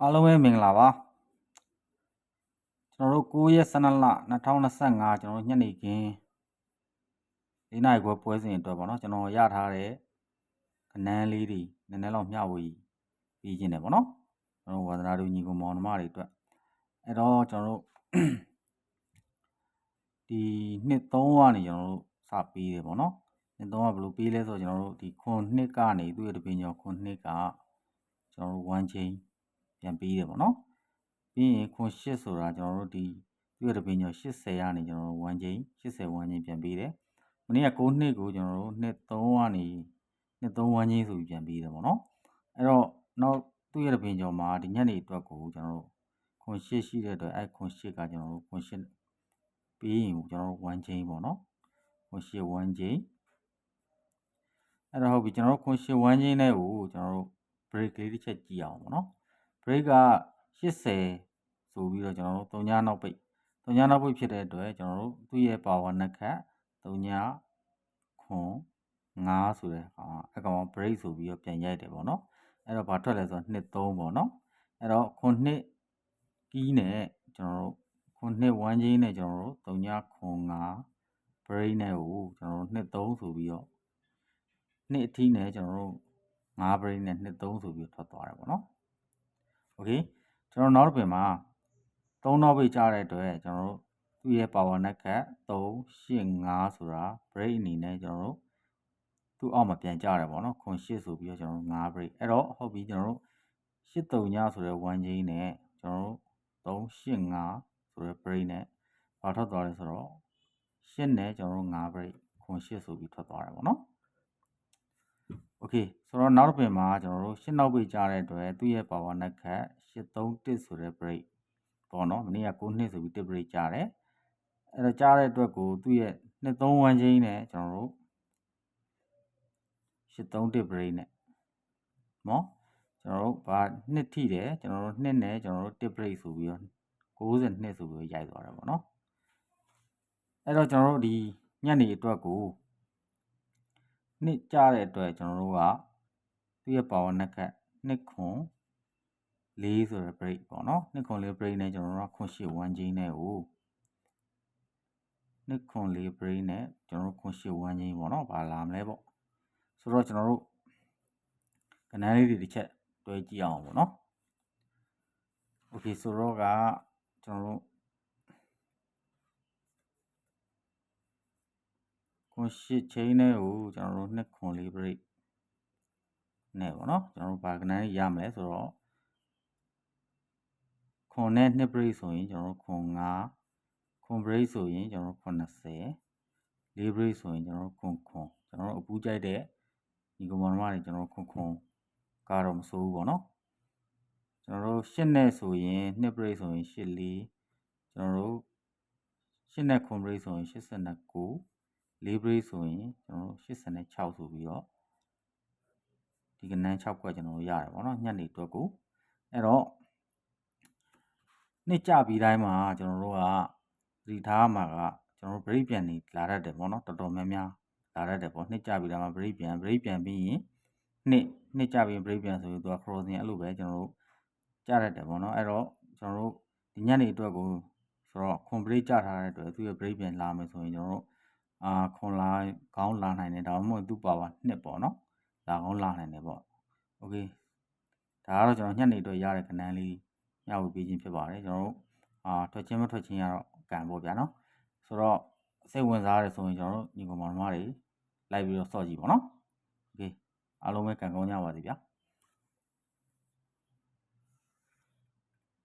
အားလုံးပဲမင်္ဂလာပါကျွန်တော်တို့9ရက်12လ2025ကျွန်တော်တို့ညနေခင်း၄နာရီခွဲပွဲစဉ်အတွက်ပေါ့နော်ကျွန်တော်ရထားတဲ့ခဏန်းလေးတွေနည်းနည်းလောက်မျှဝေပြီးခြင်းတယ်ပေါ့နော်ကျွန်တော်ဝါသနာတို့ညီကောင်မောင်နှမတွေအတွက်အဲ့တော့ကျွန်တော်တို့ဒီနှစ်3ကနေကျွန်တော်တို့စပေးတယ်ပေါ့နော်နှစ်3ကဘယ်လိုပေးလဲဆိုတော့ကျွန်တော်တို့ဒီခွန်နှစ်ကနေသူ့ရဲ့တပင်ကျော်ခွန်နှစ်ကကျွန်တော်တို့1 chain ပြန်ပေးတယ်ပေါ့နော်ပြီးရင်ခွန်8ဆိုတာကျွန်တော်တို့ဒီသူ့ရဲ့တပင်ကျော်80ကနေကျွန်တော်တို့1 chain 80 1 chain ပြန်ပေးတယ်မနေ့က9နှစ်ကိုကျွန်တော်တို့နှစ်3ကနေနှစ်3 1 chain ဆိုပြီးပြန်ပေးတယ်ပေါ့နော်အဲ့တော့နောက်သူ့ရဲ့တပင်ကျော်မှာဒီညနေအတွက်ကိုကျွန်တော်တို့ခွန်8ရှိတဲ့အတွက်အဲ့ခွန်8ကကျွန်တော်တို့ခွန်8ပြီးရင်ကျွန်တော်တို့1 chain ပေါ့နော်ခွန်8 1 chain အဲ့တော့ဟုတ်ပြီကျွန်တော်တို့ခွန်8 1 chain နဲ့ကိုကျွန်တော်တို့ break လေးတစ်ချက်ကြည့်အောင်ပေါ့နော် break က80ဆိုပြီးတော့ကျွန်တော်တို့3ညနောက်ပိတ်3ညနောက်ပိတ်ဖြစ်တဲ့အတွက်ကျွန်တော်တို့သူ့ရဲ့ power နှစ်ခတ်3ညခွန်5ဆိုတဲ့အကောင် break ဆိုပြီးတော့ပြန်ရိုက်တယ်ပေါ့နော်အဲ့တော့ဘာထွက်လဲဆိုတော့2 3ပေါ့နော်အဲ့တော့ခွန်2ကီးနဲ့ကျွန်တော်တို့ခွန်2 1 chain နဲ့ကျွန်တော်တို့3ညခွန်5 break နဲ့ကိုကျွန်တော်တို့2 3ဆိုပြီးတော့2အထိနဲ့ကျွန်တော်တို့5 break နဲ့2 3ဆိုပြီးထွက်သွားတယ်ပေါ့နော်โอเคကျွန်တော်နောက်တစ်ပင်မှာ3နောက်ပိတ်ကြတဲ့အတွက်ကျွန်တော်တို့သူ့ရဲ့ power နဲ့ခတ်3 8 5ဆိုတာ break အနေနဲ့ကျွန်တော်တို့သူ့အောက်မှာပြန်ကြတယ်ပေါ့နော်ခွန်8ဆိုပြီးတော့ကျွန်တော်တို့5 break အဲ့တော့ဟုတ်ပြီကျွန်တော်တို့8 3ညဆိုတဲ့1 chain နဲ့ကျွန်တော်တို့3 8 5ဆိုတဲ့ break နဲ့ဘာထွက်သွားလဲဆိုတော့8နဲ့ကျွန်တော်တို့5 break ခွန်8ဆိုပြီးထွက်သွားတယ်ပေါ့နော်โอเคဆိုတော့နောက်တစ်ပင်မှာကျွန်တော်တို့8နောက်ပိတ်ကြတဲ့အတွက်သူ့ရဲ့ power နဲ့ခတ်8 3 1ဆိုတဲ့ break ပေါ့နော်မနေ့က9နှစ်ဆိုပြီး1 break ကြတယ်အဲ့တော့ကြားတဲ့အတွက်ကိုသူ့ရဲ့2 3 1 chain နဲ့ကျွန်တော်တို့8 3 1 break နဲ့နော်ကျွန်တော်တို့ဘာ2ထိတယ်ကျွန်တော်တို့2နဲ့ကျွန်တော်တို့1 break ဆိုပြီးတော့92ဆိုပြီးရိုက်သွားတယ်ပေါ့နော်အဲ့တော့ကျွန်တော်တို့ဒီညနေအတွက်ကိုနှစ်ကြတဲ့အတွက်ကျွန်တော်တို့ကသူ့ရဲ့ power နဲ့ခတ်2ခွန်4ဆိုတဲ့ break ပေါ့နော်2ခွန်4 break နဲ့ကျွန်တော်တို့ကခွန်8 1 chain နဲ့ကို2ခွန်4 break နဲ့ကျွန်တော်တို့ခွန်8 1 chain ပေါ့နော်ဘာလာမလဲပေါ့ဆိုတော့ကျွန်တော်တို့ကဏ္ဍလေးတွေတစ်ချက်တွဲကြည့်အောင်ပေါ့နော်โอเคဆိုတော့ကကျွန်တော်တို့ခွန်8 chain နဲ့ကိုကျွန်တော်တို့2ခွန်4 break နဲ့ပေါ့နော်ကျွန်တော်တို့ဘာကဏ္ဍလေးရမလဲဆိုတော့ခွန်နဲ့2 break ဆိုရင်ကျွန်တော်တို့ခွန်5ခွန် break ဆိုရင်ကျွန်တော်တို့90 4 break ဆိုရင်ကျွန်တော်တို့ခွန်ကျွန်တော်တို့အပူးကြိုက်တဲ့ဒီကောင်မတွေကျွန်တော်တို့ခွန်ကတော့မစိုးဘူးပေါ့နော်ကျွန်တော်တို့8နဲ့ဆိုရင်2 break ဆိုရင်8 4ကျွန်တော်တို့8နဲ့ခွန် break ဆိုရင်89 4 break ဆိုရင်ကျွန်တော်တို့86ဆိုပြီးတော့ဒီကဏ္ဍ6ခွက်ကျွန်တော်တို့ရတယ်ပေါ့နော်ညနေအတွက်ကိုအဲ့တော့နှစ်ကြပြီးတိုင်းမှာကျွန်တော်တို့ကဒီထားမှာကကျွန်တော်တို့ break ပြန်နေလာတတ်တယ်ပေါ့နော်တော်တော်များများလာတတ်တယ်ပေါ့နှစ်ကြပြီးတိုင်းမှာ break ပြန်ပြီးရင်နှစ်ကြပြီး break ပြန်ဆိုရင်သူက crossing အဲ့လိုပဲကျွန်တော်တို့ကြားတတ်တယ်ပေါ့နော်အဲ့တော့ကျွန်တော်တို့ဒီညနေအတွက်ကိုဆိုတော့ခွန် break ကြထားတဲ့အတွက်သူရဲ့ break ပြန်လာမယ်ဆိုရင်ကျွန်တော်တို့ခွန်လာခေါင်းလာနိုင်တယ်ဒါမှမဟုတ်သူ့ power 2ပေါ့နော်လာခေါင်းလာနိုင်တယ်ပေါ့โอเคဒါကတော့ကျွန်တော်ညနေအတွက်ရတဲ့ခဏန်းလေးမျှဝေပေးခြင်းဖြစ်ပါတယ်ကျွန်တော်တို့ထွက်ချင်းမထွက်ချင်းရတော့ကံပေါ့ဗျာနော်ဆိုတော့စိတ်ဝင်စားရတယ်ဆိုရင်ကျွန်တော်တို့ညီကောင်မောင်နှမတွေလိုက်ပြီးတော့စော့ကြည့်ပါနော်โอเคအားလုံးပဲကံကောင်းကြပါစေဗျာ